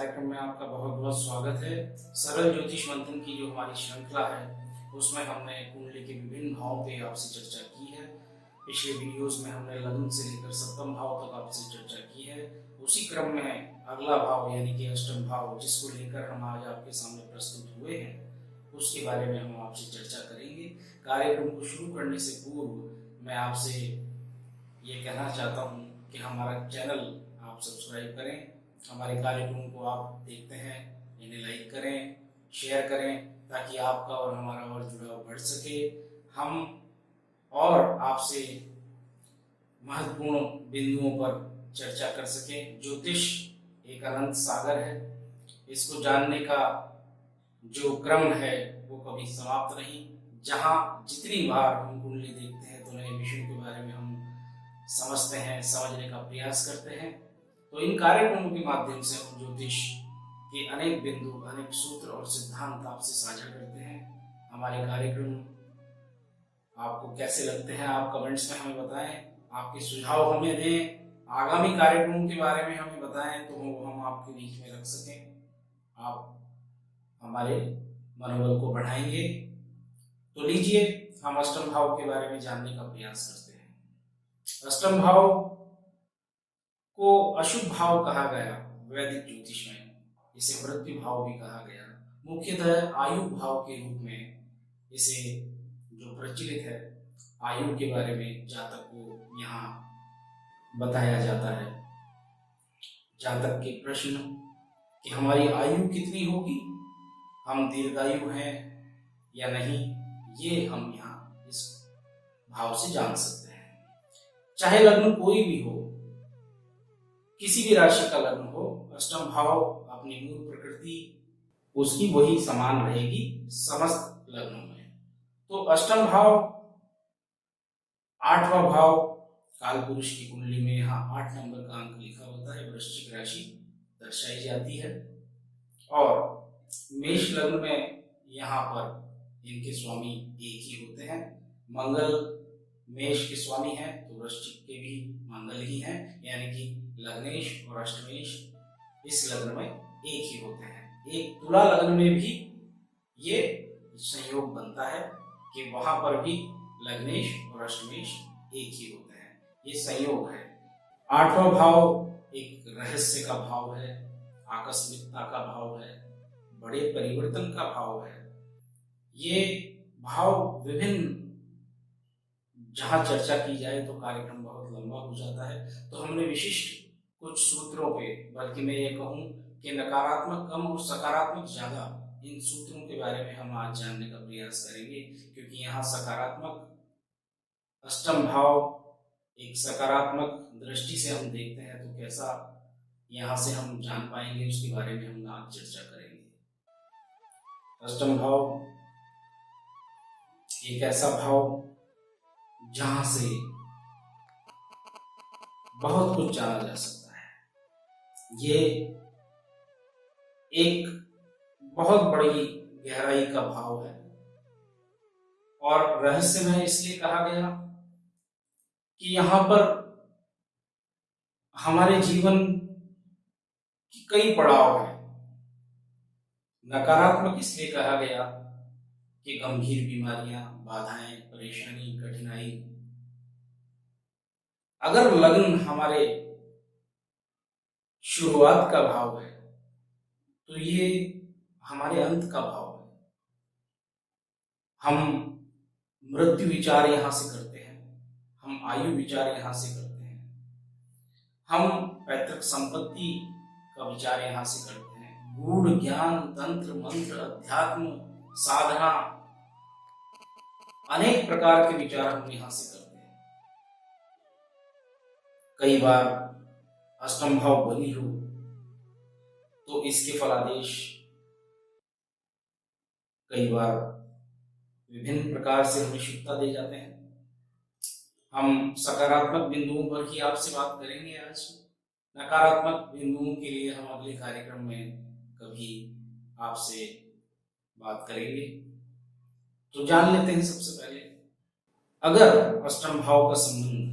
कार्यक्रम में आपका बहुत बहुत स्वागत है। सरल ज्योतिष मंथन की जो हमारी श्रृंखला है उसमें हमने कुंडली के विभिन्न भावों पे आपसे चर्चा की है। पिछले वीडियोस में हमने लग्न से लेकर सप्तम भाव तक आपसे चर्चा की है। उसी क्रम में अगला भाव यानी कि अष्टम भाव, जिसको लेकर हम आज आपके सामने प्रस्तुत हुए हैं, उसके बारे में हम आपसे चर्चा करेंगे। कार्यक्रम को शुरू करने से पूर्व मैं आपसे ये कहना चाहता हूँ कि हमारा चैनल आप सब्सक्राइब करें। हमारे कार्यक्रम को आप देखते हैं, इन्हें लाइक करें, शेयर करें, ताकि आपका और हमारा और जुड़ाव बढ़ सके। हम और आपसे महत्वपूर्ण बिंदुओं पर चर्चा कर सकें। ज्योतिष एक अनंत सागर है, इसको जानने का जो क्रम है वो कभी समाप्त नहीं। जहाँ जितनी बार हम कुंडली देखते हैं तो नए विषयों के बारे में हम समझते हैं, समझने का प्रयास करते हैं। तो इन कार्यक्रमों के माध्यम से हम ज्योतिष के अनेक बिंदु, अनेक सूत्र और सिद्धांत आपसे साझा करते हैं। हमारे कार्यक्रम आपको कैसे लगते हैं आप कमेंट्स में हमें बताएं, आपके सुझाव हमें दें, आगामी कार्यक्रमों के बारे में हमें बताएं तो हम आपके बीच में रख सकें। आप हमारे मनोबल को बढ़ाएंगे। तो लीजिए हम अष्टम भाव के बारे में जानने का प्रयास करते हैं। अष्टम भाव को अशुभ भाव कहा गया वैदिक ज्योतिष में, इसे मृत्यु भाव भी कहा गया। मुख्यतः आयु भाव के रूप में इसे जो प्रचलित है, आयु के बारे में जातक को यहाँ बताया जाता है। जातक के प्रश्न कि हमारी आयु कितनी होगी, हम दीर्घायु हैं या नहीं, ये हम यहाँ इस भाव से जान सकते हैं। चाहे लग्न कोई भी हो, किसी भी राशि का लग्न हो, अष्टम भाव अपनी मूल प्रकृति उसकी वही समान रहेगी समस्त लग्नों में। तो अष्टम भाव 8वां भाव काल पुरुष की कुंडली में यहाँ 8 नंबर का अंक लिखा होता है, वृश्चिक राशि दर्शाई जाती है। और मेष लग्न में यहाँ पर इनके स्वामी एक ही होते हैं। मंगल मेष के स्वामी हैं तो वृश्चिक के भी मंगल ही हैं, यानी कि लग्नेश और अष्टमेश इस लग्न में एक ही होते हैं। एक तुला लग्न में भी ये संयोग बनता है कि वहां पर भी लग्नेश और अष्टमेश एक ही होते हैं, ये संयोग है। 8वां भाव एक रहस्य का भाव है, आकस्मिकता का भाव है, बड़े परिवर्तन का भाव है। ये भाव विभिन्न जहां चर्चा की जाए तो कार्यक्रम बहुत लंबा हो जाता है, तो हमने विशिष्ट कुछ सूत्रों पे, बल्कि मैं ये कहूँ कि नकारात्मक कम और सकारात्मक ज्यादा, इन सूत्रों के बारे में हम आज जानने का प्रयास करेंगे। क्योंकि यहाँ सकारात्मक अष्टम भाव एक सकारात्मक दृष्टि से हम देखते हैं तो कैसा यहाँ से हम जान पाएंगे, उसके बारे में हम आज चर्चा करेंगे। अष्टम भाव एक ऐसा भाव जहां से बहुत कुछ जाना जा सकता है। ये एक बहुत बड़ी गहराई का भाव है और रहस्यमय इसलिए कहा गया कि यहाँ पर हमारे जीवन की कई पड़ाव हैं। नकारात्मक इसलिए कहा गया कि गंभीर बीमारियां, बाधाएं, परेशानी, कठिनाई। अगर लग्न हमारे शुरुआत का भाव है तो ये हमारे अंत का भाव है। हम मृत्यु विचार यहां से करते हैं, हम आयु विचार यहां से करते हैं, हम पैतृक संपत्ति का विचार यहां से करते हैं, गूढ़ ज्ञान, तंत्र मंत्र, अध्यात्म, साधना, अनेक प्रकार के विचार हम यहां से करते हैं। कई बार अष्टम भाव बनी हो तो इसके फलादेश कई बार विभिन्न प्रकार से हमें शुभता दे जाते हैं। हम सकारात्मक बिंदुओं पर ही आपसे बात करेंगे आज। नकारात्मक बिंदुओं के लिए हम अगले कार्यक्रम में कभी आपसे बात करेंगे। तो जान लेते हैं सबसे पहले, अगर अष्टम भाव का संबंध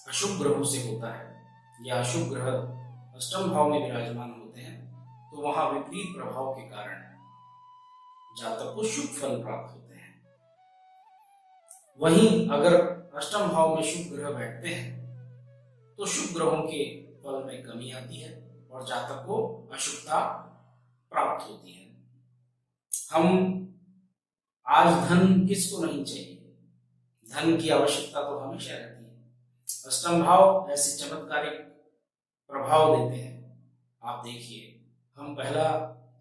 अशुभ ग्रहों से होता है या अशुभ ग्रह अष्टम भाव में विराजमान होते तो वहां विपरीत प्रभाव के कारण जातक को शुभ फल प्राप्त होते हैं। वहीं अगर अष्टम भाव में शुभ ग्रह बैठते हैं तो शुभ ग्रहों के फल में कमी आती है और जातक को अशुभता प्राप्त होती है। हम आज धन किसको नहीं चाहिए, धन की आवश्यकता तो हमेशा रहती है। अष्टम भाव ऐसे चमत्कारिक प्रभाव देते हैं। आप देखिए, हम पहला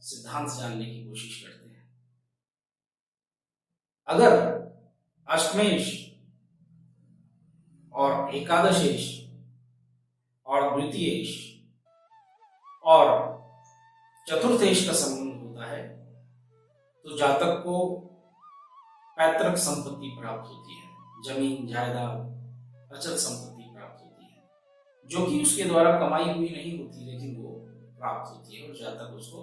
सिद्धांत जानने की कोशिश करते हैं। अगर अष्टमेश और एकादशेश और द्वितीयेश और चतुर्थेश का संबंध होता है तो जातक को पैतृक संपत्ति प्राप्त होती है, जमीन जायदाद अचल संपत्ति प्राप्त होती है, जो कि उसके द्वारा कमाई हुई नहीं होती लेकिन वो प्राप्त होती है और जातक उसको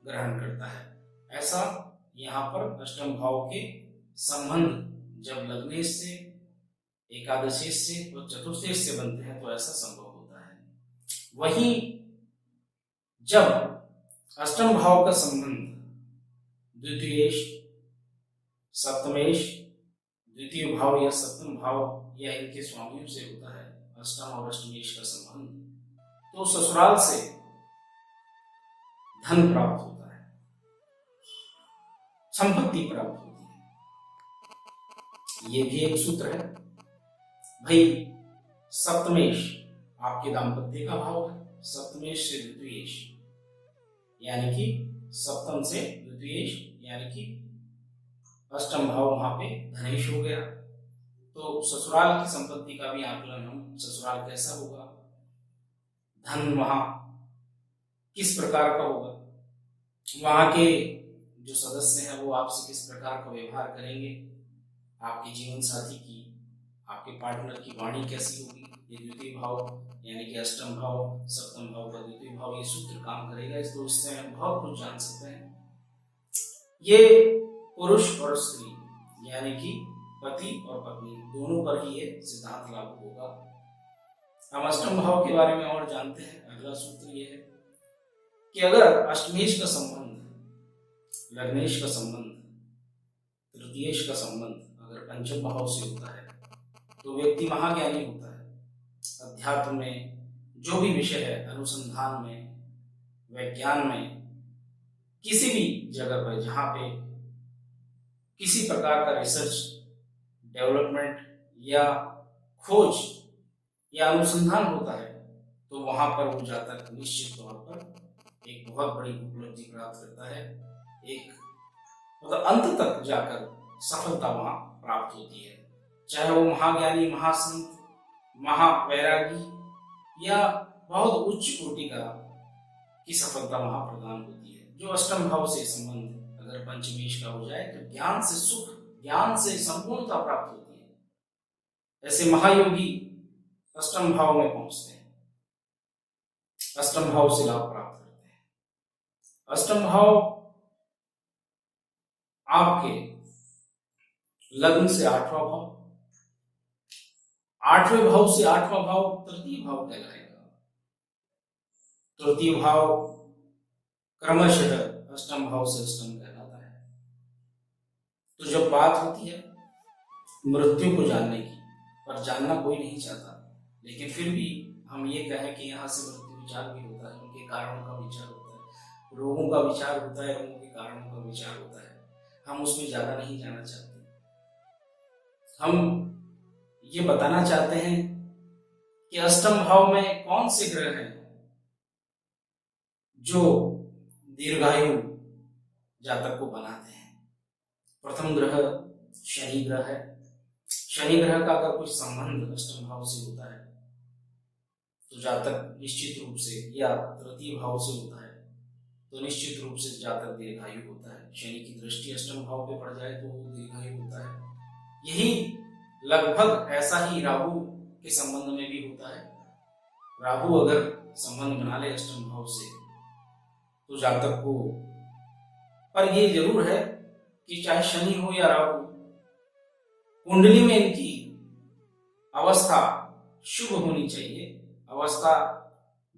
ग्रहण करता है। ऐसा यहाँ पर अष्टम भाव के संबंध जब लग्नेश से, एकादशेश से और चतुर्थेश से बनते हैं तो ऐसा संभव होता है। वहीं जब अष्टम भाव का संबंध द्वितीयेश, सप्तमेश, द्वितीय भाव या सप्तम भाव या इनके स्वामियों से होता है, अष्टम और अष्टमेश का संबंध, तो ससुराल से धन प्राप्त होता है, संपत्ति प्राप्त होती है। ये भी एक सूत्र है भाई। सप्तमेश आपके दाम्पत्य का भाव है, सप्तमेश से द्वितीयेश यानी कि सप्तम से द्वितीयेश यानी कि अष्टम भाव वहां पे धनेश हो गया। तो ससुराल की संपत्ति का भी आकलन, हम ससुराल कैसा होगा, धन वहां किस प्रकार का होगा, वहां के जो सदस्य हैं वो आपसे किस प्रकार का व्यवहार करेंगे, आपके जीवन साथी की, आपके पार्टनर की वाणी कैसी होगी। ये द्वितीय भाव यानी कि अष्टम भाव, सप्तम भाव का द्वितीय भाव ये सूत्र काम करेगा। तो इससे हम बहुत कुछ जान सकते हैं। ये पुरुष और स्त्री यानी कि पति और पत्नी दोनों पर ही ये सिद्धांत लागू होगा। हम अष्टम भाव के बारे में और जानते हैं। अगला सूत्र ये है कि अगर अष्टमेश का संबंध, लग्नेश का संबंध, तृतीयेश का संबंध अगर पंचम भाव से होता है तो व्यक्ति महाज्ञानी होता है। अध्यात्म में जो भी विषय है, अनुसंधान में, विज्ञान में, किसी भी जगह पर जहां पे किसी प्रकार का रिसर्च, डेवलपमेंट या खोज या अनुसंधान होता है तो वहां पर वो जातक निश्चित तौर पर एक बहुत बड़ी उपलब्धि प्राप्त करता है। एक मतलब अंत तक जाकर सफलता वहां प्राप्त होती है, चाहे वो महाज्ञानी, महासंत, महावैरागी या बहुत उच्च कोटि की सफलता वहां प्रदान होती है। जो अष्टम भाव से संबंध अगर पंचमेश का हो जाए तो ज्ञान से सुख, ज्ञान से संपूर्णता प्राप्त होती है। ऐसे महायोगी अष्टम भाव में पहुंचते हैं, अष्टम भाव से लाभ प्राप्त करते हैं। अष्टम भाव आपके लग्न से 8वां भाव, 8वें भाव से 8वां भाव तृतीय भाव कहलाएगा। तृतीय भाव क्रमशः अष्टम भाव से अष्टम कहलाता है। तो जब बात होती है मृत्यु को जानने की, पर जानना कोई नहीं चाहता, लेकिन फिर भी हम ये कहें कि यहाँ से मृत्यु विचार भी होता है, उनके कारणों का विचार होता है, रोगों का विचार होता है, रोगों के कारणों का विचार होता है। हम उसमें ज्यादा नहीं जाना चाहते। हम ये बताना चाहते हैं कि अष्टम भाव में कौन से ग्रह हैं जो दीर्घायु जातक को बनाते हैं। प्रथम ग्रह शनि ग्रह है। शनि ग्रह का अगर कुछ संबंध अष्टम भाव से होता है तो जातक निश्चित रूप से, या तृतीय भाव से होता है तो निश्चित रूप से जातक दीर्घायु होता है। शनि की दृष्टि अष्टम भाव पे पड़ जाए तो वो दीर्घायु होता है। यही लगभग ऐसा ही राहु के संबंध में भी होता है। राहु अगर संबंध बना ले अष्टम भाव से तो जातक को, पर ये जरूर है कि चाहे शनि हो या राहु, कुंडली में इनकी अवस्था शुभ होनी चाहिए, अवस्था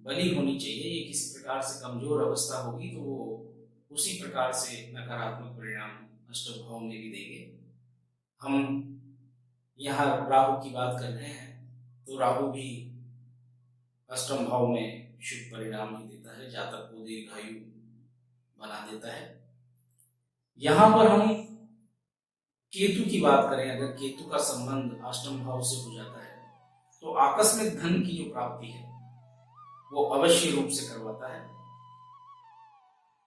बली होनी चाहिए। ये किसी प्रकार से कमजोर अवस्था होगी तो वो उसी प्रकार से नकारात्मक परिणाम अष्टम भाव में भी देंगे। हम यहाँ राहु की बात कर रहे हैं तो राहु भी अष्टम भाव में शुभ परिणाम ही देता है, जातक को दीर्घायु बना देता है। यहाँ पर हम केतु की बात करें, अगर केतु का संबंध अष्टम भाव से हो जाता है तो आकस्मिक धन की जो प्राप्ति है वो अवश्य रूप से करवाता है।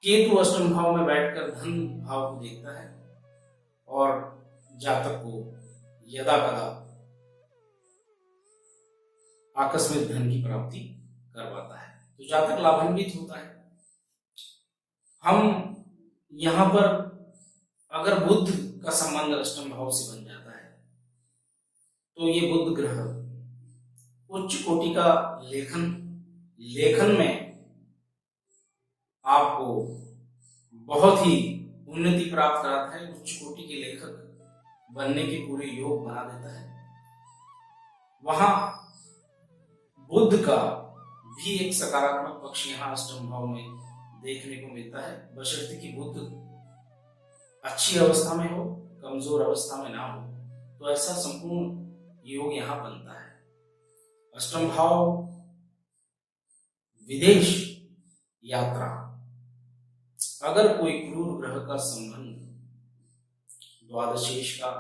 केतु अष्टम भाव में बैठकर धन भाव को देखता है और जातक को यदा कदा आकस्मिक धन की प्राप्ति करवाता है, तो जातक लाभान्वित होता है। हम यहाँ पर अगर बुध का संबंध अष्टम भाव से बन जाता है तो ये बुध ग्रह उच्च कोटि का लेखन में आपको बहुत ही उन्नति प्राप्त कराता है, उच्च कोटि के लेखक बनने के पूरे योग बना देता है। वहां बुध का भी एक सकारात्मक पक्ष यहाँ अष्टम भाव में देखने को मिलता है, बशर्ते कि बुध अच्छी अवस्था में हो, कमजोर अवस्था में ना हो, तो ऐसा संपूर्ण योग यहाँ बनता है। अष्टम भाव विदेश यात्रा, अगर कोई क्रूर ग्रह का संबंध द्वादशेश का,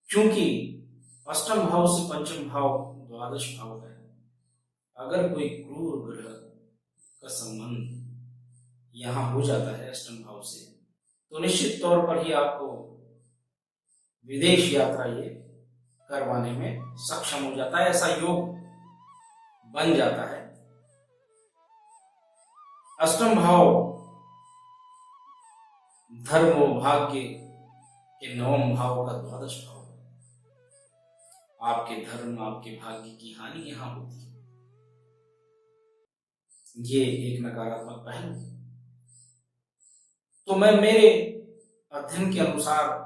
क्योंकि अष्टम भाव से पंचम भाव द्वादश भाव है, अगर कोई क्रूर ग्रह का संबंध यहां हो जाता है अष्टम भाव से, तो निश्चित तौर पर ही आपको विदेश यात्रा ये करवाने में सक्षम हो जाता है, ऐसा योग बन जाता है। अष्टम भाव धर्म और भाग्य के नवम भाव का द्वादश भाव है। आपके धर्म, आपके भाग्य की हानि यहां होती है, ये एक नकारात्मक पहलू। तो मैं मेरे अध्ययन के अनुसार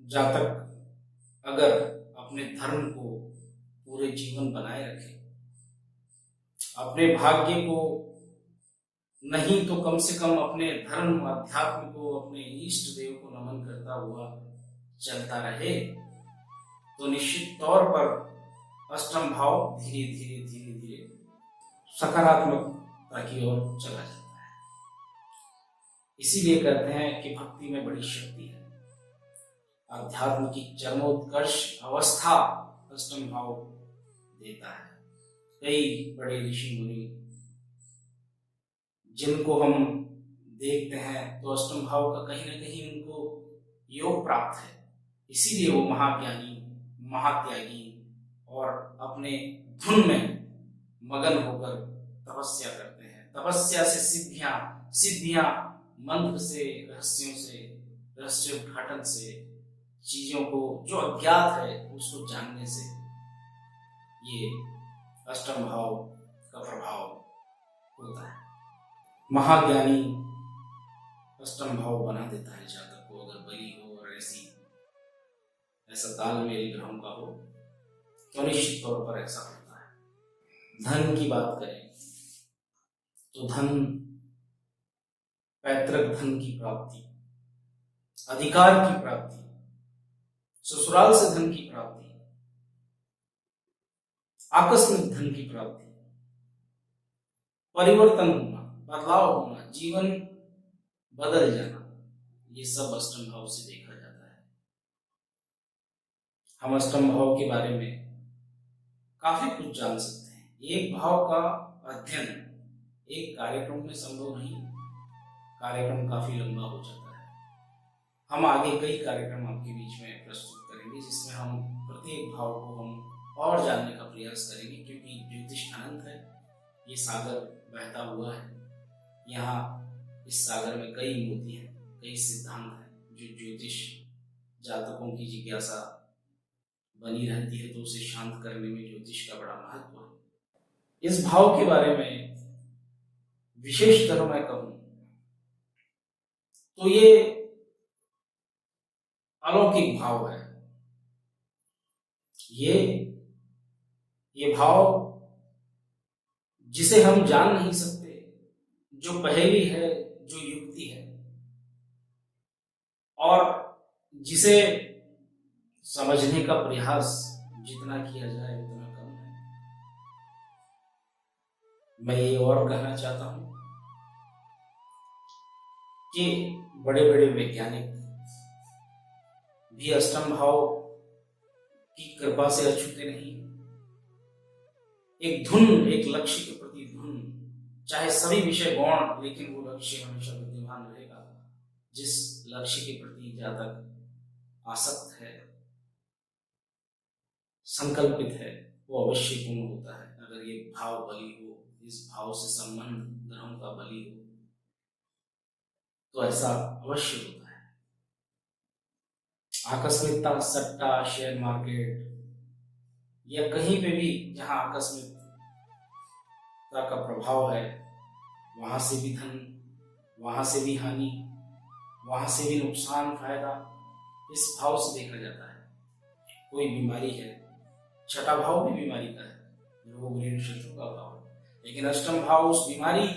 जातक अगर अपने धर्म को पूरे जीवन बनाए रखे, अपने भाग्य को नहीं तो कम से कम अपने धर्म अध्यात्म को, अपने इष्ट देव को नमन करता हुआ चलता रहे, तो निश्चित तौर पर अष्टम भाव धीरे धीरे सकारात्मकता की ओर चला जाता है। इसीलिए कहते हैं कि भक्ति में बड़ी शक्ति है। अध्यात्म की चरमोत्कर्ष अवस्था अष्टम भाव देता है। कई बड़े ऋषि मुनि जिनको हम देखते हैं तो अष्टम भाव का कहीं ना कहीं उनको योग प्राप्त है, इसीलिए वो महाज्ञानी, महात्यागी और अपने धुन में मगन होकर तपस्या करते हैं। तपस्या से सिद्धियां मंत्र से, रहस्यों से, रहस्य उद्घाटन से, चीजों को जो अज्ञात है उसको जानने से ये अष्टम भाव का प्रभाव होता है। महाज्ञानी अष्टम भाव बना देता है जातक को, अगर बली हो और ऐसा तालमेल ग्रहों का हो तो निश्चित तौर पर ऐसा होता है। धन की बात करें तो धन, पैतृक धन की प्राप्ति, अधिकार की प्राप्ति, ससुराल से धन की प्राप्ति, आकस्मिक धन की प्राप्ति, परिवर्तन होना, बदलाव होना, जीवन बदल जाना, ये सब अष्टम भाव से देखा जाता है। हम अष्टम भाव के बारे में काफी कुछ जान सकते हैं। एक भाव का अध्ययन एक कार्यक्रम में संभव नहीं, कार्यक्रम काफी लंबा हो जाता है। हम आगे कई कार्यक्रम आपके बीच में प्रस्तुत करेंगे जिसमें हम प्रत्येक भाव को हम और जानने का प्रयास करेंगे, क्योंकि ज्योतिष अनंत है, ये सागर बहता हुआ है। यहाँ इस सागर में कई मोती हैं, कई सिद्धांत हैं जो ज्योतिष जातकों की जिज्ञासा बनी रहती है, तो उसे शांत करने में ज्योतिष का बड़ा महत्व है। इस भाव के बारे में विशेषतर मैं कहूं तो ये अलौकिक भाव है। ये भाव जिसे हम जान नहीं सकते, जो पहेली है, जो युक्ति है, और जिसे समझने का प्रयास जितना किया जाए उतना कम है। मैं ये और कहना चाहता हूं कि बड़े बड़े वैज्ञानिक भी अष्टम भाव की कृपा से अछूते नहीं। एक धुन, एक लक्ष्य के प्रति धुन, चाहे सभी विषय गौण, लेकिन वो लक्ष्य हमेशा विद्यमान रहेगा। जिस लक्ष्य के प्रति ज्यादा आसक्त है, संकल्पित है, वो अवश्य पूर्ण होता है। अगर ये भाव बली हो, इस भाव से संबंध धर्म का बली हो, तो ऐसा अवश्य होता है। आकस्मिकता, सट्टा, शेयर मार्केट या कहीं पे भी जहां आकस्मिकता का प्रभाव है, वहां से भी धन, वहां से भी हानि, वहां से भी नुकसान फायदा इस भाव से देखा जाता है। कोई बीमारी है, छठा भाव भी बीमारी का है, रोग ऋण शत्रु का भाव है, लेकिन अष्टम भाव उस बीमारी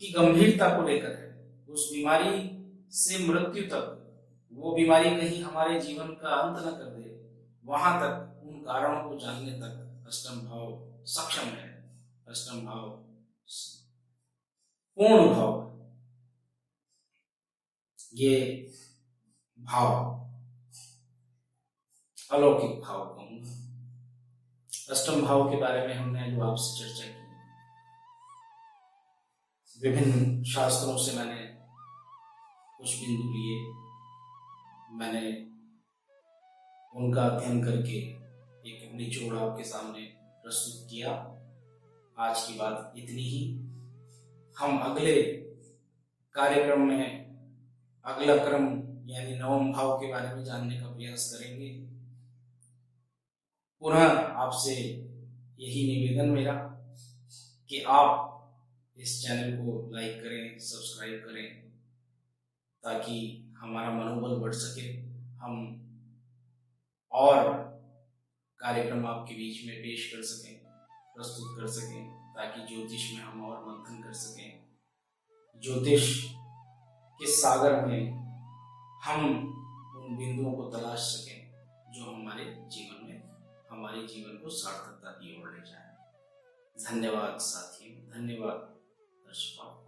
की गंभीरता को लेकर है। उस बीमारी से मृत्यु तक, वो बीमारी कहीं हमारे जीवन का अंत न कर दे, वहां तक, उन कारणों को जानने तक अष्टम भाव सक्षम है। अष्टम भाव पूर्ण भाव, ये भाव अलौकिक भाव कहूंगा। अष्टम भाव के बारे में हमने जो आपसे चर्चा की, विभिन्न शास्त्रों से मैंने कुछ बिंदु लिए, मैंने उनका अध्ययन करके एक निचोड़ आपके सामने प्रस्तुत किया। आज की बात इतनी ही। हम अगले कार्यक्रम में अगला क्रम यानी नवम भाव के बारे में जानने का प्रयास करेंगे। पुनः आपसे यही निवेदन मेरा कि आप इस चैनल को लाइक करें, सब्सक्राइब करें, ताकि हमारा मनोबल बढ़ सके, हम और कार्यक्रम आपके बीच में पेश कर सकें, प्रस्तुत कर सकें, ताकि ज्योतिष में हम और मंथन कर सकें। ज्योतिष के सागर में हम उन बिंदुओं को तलाश सकें जो हमारे जीवन में, हमारे जीवन को सार्थकता की ओर ले जाए। धन्यवाद साथियों, धन्यवाद दर्शकों।